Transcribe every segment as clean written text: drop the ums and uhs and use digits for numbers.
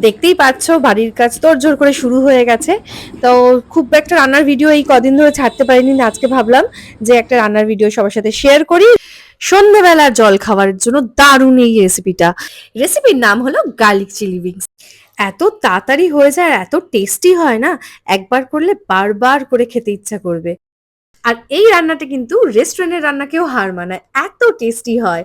দেখতেই পাচ্ছ বাড়ির কাজ তোড়জোড় করে শুরু হয়ে গেছে। তো খুব একটা রান্নার ভিডিও এই কদিন ধরে ছাড়তে পারিনি, আজকে ভাবলাম যে একটা রান্নার ভিডিও সবার সাথে শেয়ার করি। সন্ধ্যেবেলার জল খাবারের জন্য দারুণ এই রেসিপিটা। রেসিপির নাম হলো গার্লিক চিলি উইংস। এত তাড়াতাড়ি হয়ে যায় আর এত টেস্টি হয় না, একবার করলে বারবার করে খেতে ইচ্ছা করবে। আর এই রান্নাটা কিন্তু রেস্টুরেন্টের রান্নাকেও হার মানায়, এত টেস্টি হয়।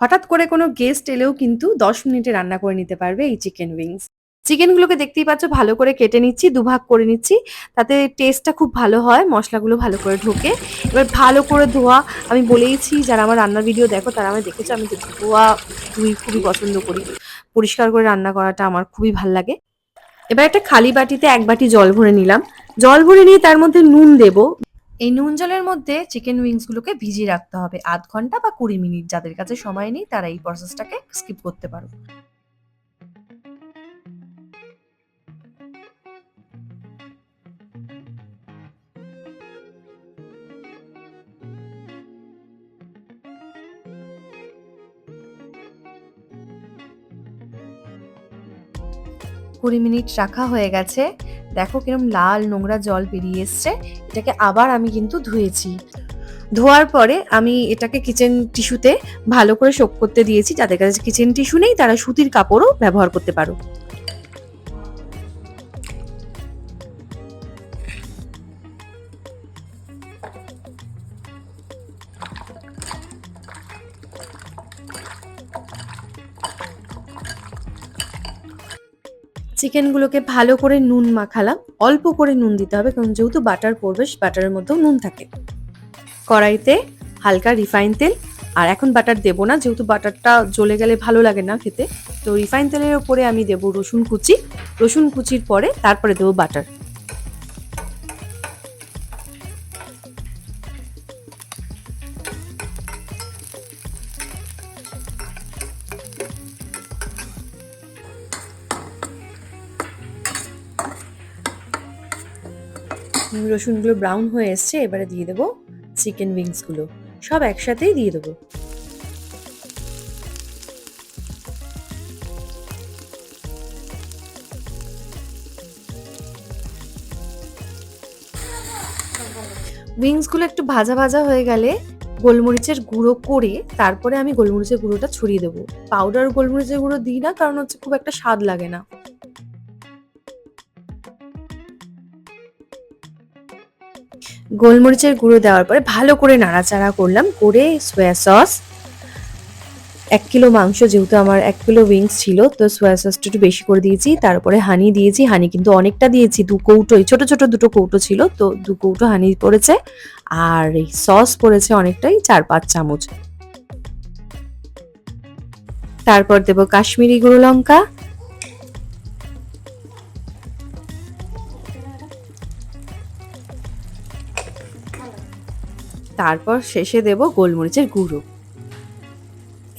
হঠাৎ করে কোনো গেস্ট এলেও কিন্তু 10 মিনিটে রান্না করে নিতে পারবে এই চিকেন উইংস। চিকেনগুলোকে দেখতেই পাচ্ছ ভালো করে কেটে নিচ্ছি, দুভাগ করে নিচ্ছি, তাতে টেস্টটা খুব ভালো হয়, মশলাগুলো ভালো করে ঢোকে। এবার ভালো করে ধোয়া, আমি বলেইছি যারা আমার রান্নার ভিডিও দেখো তারা আমি দেখেছো আমি ধোয়া ধুই খুবই পছন্দ করি। পরিষ্কার করে রান্না করাটা আমার খুবই ভাল লাগে। এবার একটা খালি বাটিতে 1 বাটি জল ভরে নিলাম। জল ভরে নিয়ে তার মধ্যে নুন দেব। এই নুন জলের মধ্যে চিকেন উইংস গুলোকে ভিজিয়ে রাখতে হবে 0.5 ঘন্টা বা 20 মিনিট। যাদের কাছে সময় নেই তারা এই প্রসেসটাকে স্কিপ করতে পারো। 20 মিনিট রাখা হয়ে গেছে। দেখো কিরম লাল নোংরা জল বেরিয়ে এসছে। এটাকে আবার আমি কিন্তু ধুয়েছি। ধোয়ার পরে আমি এটাকে কিচেন টিস্যুতে ভালো করে সোক করতে দিয়েছি। যাদের কাছে কিচেন টিস্যু নেই তারা সুতির কাপড়ও ব্যবহার করতে পারো। চিকেনগুলোকে ভালো করে নুন মাখালাম। অল্প করে নুন দিতে হবে, কারণ যেহেতু বাটার পড়বে বাটারের মধ্যেও নুন থাকে। কড়াইতে হালকা রিফাইন তেল, আর এখন বাটার দেবো না যেহেতু বাটারটা জ্বলে গেলে ভালো লাগে না খেতে। তো রিফাইন তেলের ওপরে আমি দেবো রসুন কুচি। রসুন কুচির পরে তারপরে দেবো বাটার। রসুনগুলো ব্রাউন হয়ে এসছে, এবারে দিয়ে দেবো চিকেন উইংসগুলো। সব একসাথেই দিয়ে দেবো। উইংসগুলো একটু ভাজা ভাজা হয়ে গেলে গোলমরিচের গুঁড়ো করে তারপরে আমি গোলমরিচের গুঁড়োটা ছড়িয়ে দেবো। পাউডার গোলমরিচের গুঁড়ো দিই না, কারণ হচ্ছে খুব একটা স্বাদ লাগে না। গোলমরিচের গুঁড়ো দেওয়ার পরে ভালো করে নাড়াচাড়া করলাম, করে সোয়া সস, 1 কিলো মাংস যেহেতু আমার 1 কিলো উইংস ছিল, তো সোয়া সসটা একটু বেশি করে দিয়েছি। তারপরে হানি দিয়েছি, হানি কিন্তু অনেকটা দিয়েছি, 2 কৌটোই, ছোট ছোট 2 কৌটো ছিল তো 2 কৌটো হানি পড়েছে। আর এই সস পড়েছে অনেকটাই, 4-5 চামচ। তারপর দেবো কাশ্মীরি গুঁড়ো লঙ্কা, তারপর শেষে দেব গোলমরিচের গুঁড়ো।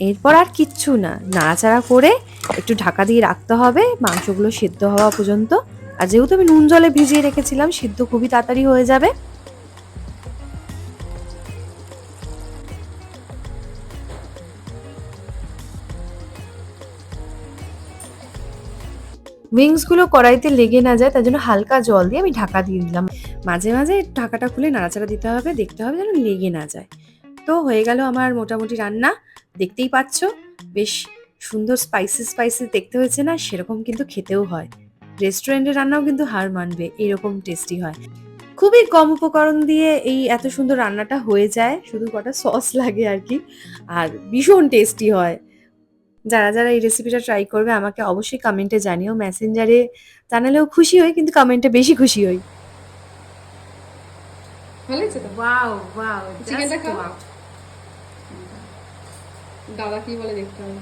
এরপর আর কিচ্ছু না, নাড়াচাড়া করে একটু ঢাকা দিয়ে রাখতে হবে মাংসগুলো সিদ্ধ হওয়া পর্যন্ত। আর যেহেতু আমি নুন জলে ভিজিয়ে রেখেছিলাম, সিদ্ধ খুবই তাড়াতাড়ি হয়ে যাবে। উইংসগুলো কড়াইতে লেগে না যায় তার জন্য হালকা জল দিয়ে আমি ঢাকা দিয়ে দিলাম। মাঝে মাঝে ঢাকাটা খুলে নাড়াচাড়া দিতে হবে, দেখতে হবে যেন লেগে না যায়। তো হয়ে গেল আমার মোটামুটি রান্না। দেখতেই পাচ্ছ বেশ সুন্দর স্পাইসি স্পাইসি দেখতে হয়েছে না? সেরকম কিন্তু খেতেও হয়। রেস্টুরেন্টের রান্নাও কিন্তু হার মানবে, এরকম টেস্টি হয়। খুবই কম উপকরণ দিয়ে এই এত সুন্দর রান্নাটা হয়ে যায়, শুধু কটা সস লাগে আর কি। আর ভীষণ টেস্টি হয়। যারা যারা এই রেসিপিটা ট্রাই করবে আমাকে অবশ্যই কমেন্টে জানিও। মেসেঞ্জারে জানালেও খুশি হই, কিন্তু কমেন্টে বেশি খুশি হই। ভালো হয়েছে তো? ওয়াও ওয়াও, চিকেনটা জাস্ট খাও। ওয়াও। দাদা কি বলে দেখতে হবে।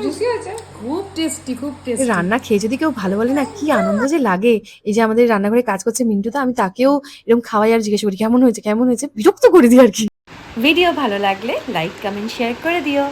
জুসি আছে। খুব টেস্টি, খুব টেস্টি। রান্না খেয়ে যদি কেউ ভালো বলে না, কি আনন্দ যে লাগে। এই যে আমাদের রান্নাঘরে কাজ করছে মিন্টু, তো আমি তাকেও এরকম খাওয়াই আর জিজ্ঞেস করি কেমন হয়েছে কেমন হয়েছে, বিরক্ত করে দিই আর কি। ভিডিও ভালো লাগলে লাইক কমেন্ট শেয়ার করে দিও।